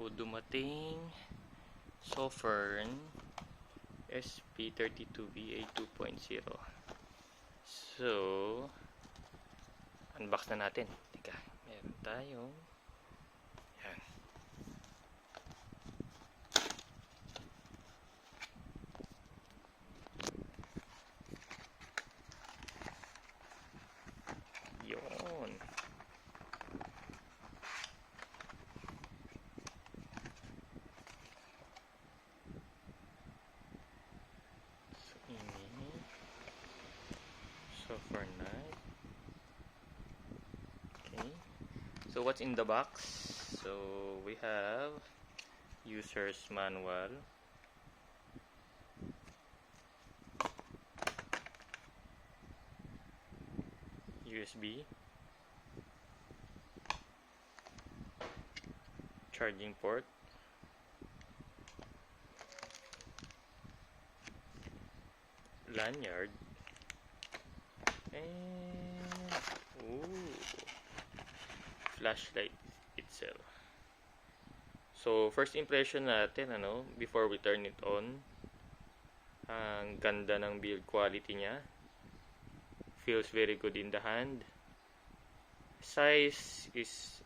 dumating Sofirn SP32A v2.0. So, unbox na natin. Teka, meron tayong yan. Yun. So, ini Sofirn na. Okay. So, what's in the box? So, we have user's manual, USB, charging port, lanyard, and flashlight itself. So, first impression natin, before we turn it on, ang ganda ng build quality niya. Feels very good in the hand. Size is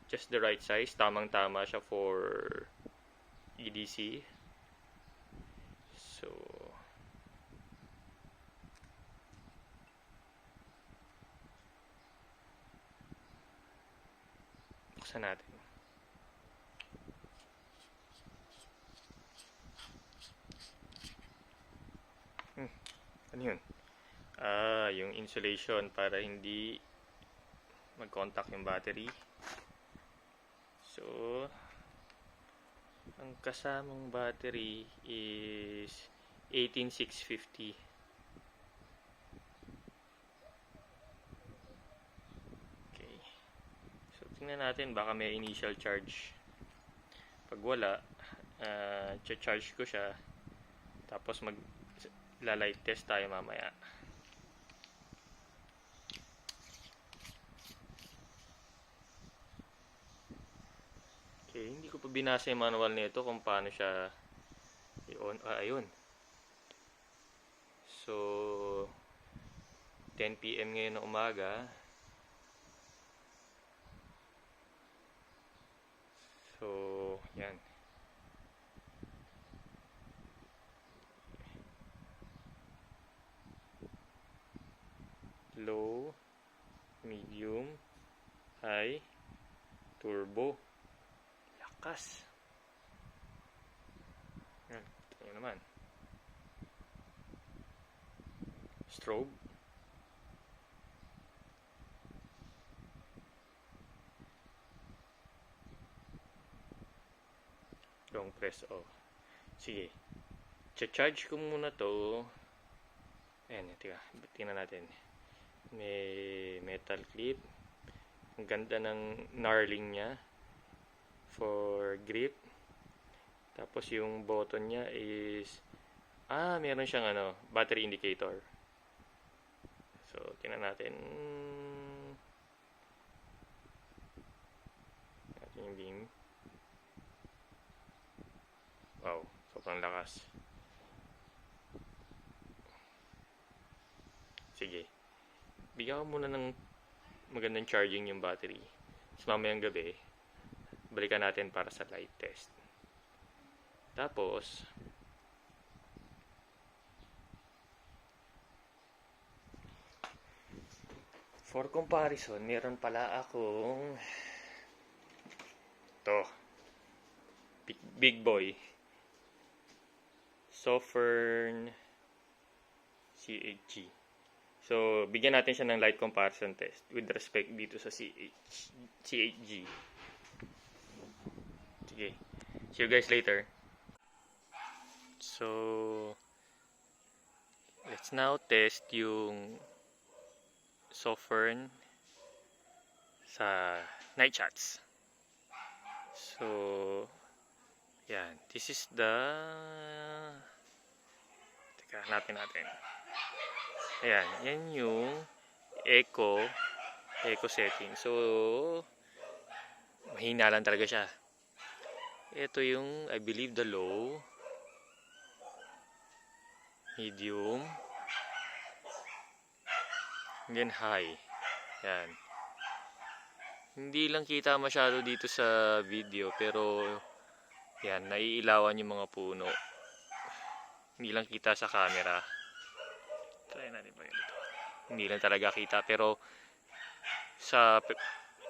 just the right size. Tamang-tama siya for EDC. So, buksan natin. Ano yun? Yung insulation para hindi mag-contact yung battery. So, ang kasamang battery is 18650. Okay. So, tingnan natin, baka may initial charge. Pag wala, charge ko siya. Tapos light test tayo mamaya. Okay, hindi ko pa binasa yung manual nito kung paano siya i-on. Ayun. So, 10 PM ngayon na umaga. So, yan. Low, medium, high, turbo. Lakas. Yan, ito naman. Strobe. Long press off. Sige. Charge ko muna to. Ayan, tingnan natin. May metal clip. Ang ganda ng knurling niya for grip. Tapos yung button niya is meron siyang battery indicator. So, tingnan natin. Natin yung beam. Wow, sobrang lakas. Sige. Bigyan ko muna ng magandang charging yung battery. So, mamayang gabi, balikan natin para sa light test. Tapos, for comparison, meron pala akong big boy Sofirn CHG. So, bigyan natin siya ng light comparison test with respect dito sa CHG. Sige. See you guys later. So, let's now test yung Sofirn sa night shots. So, yan. This is the... Teka, hanapin natin. Ayan, yan yung echo setting. So, mahina lang talaga siya. Ito yung, I believe, the low, medium, and then high. Yan. Hindi lang kita masyado dito sa video, pero yan, naiilawan yung mga puno. Hindi lang kita sa camera. Try natin pa ito. Hindi lang talaga kita, pero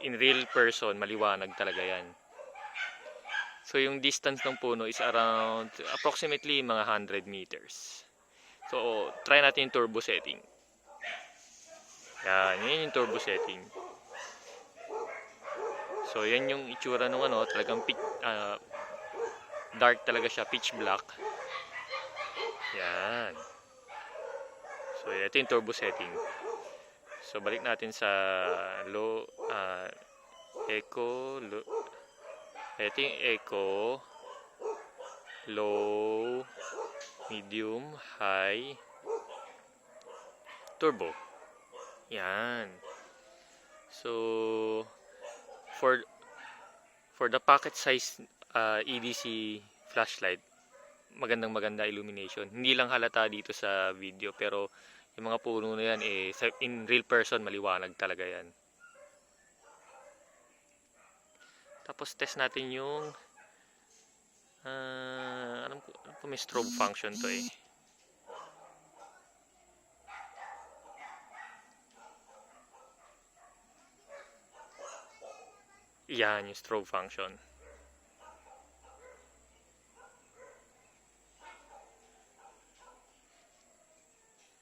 in real person, maliwanag talaga yan. So yung distance ng puno is around approximately mga 100 meters. So try natin yung turbo setting. Yan yung turbo setting. So yan yung itsura ng talagang dark talaga siya, pitch black. Yan. So ito yung turbo setting. So balik natin sa low, echo, low. Ito yung echo, low, medium, high, turbo. Yan. So for the pocket size EDC flashlight, maganda illumination. Hindi lang halata dito sa video, pero yung mga puno na yan in real person maliwanag talaga yan. Tapos test natin yung alam ko may strobe function to eh. Yan yung strobe function.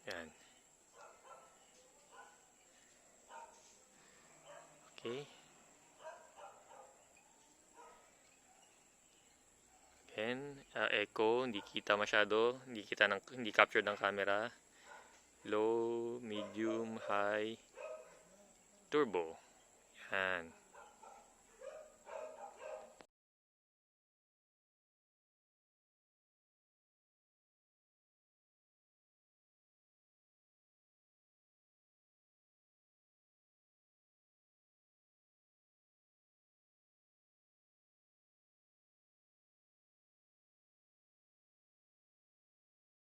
Yan. Okay. Then, echo, hindi kita masyado, hindi captured ng camera. Low, medium, high, turbo. Yan.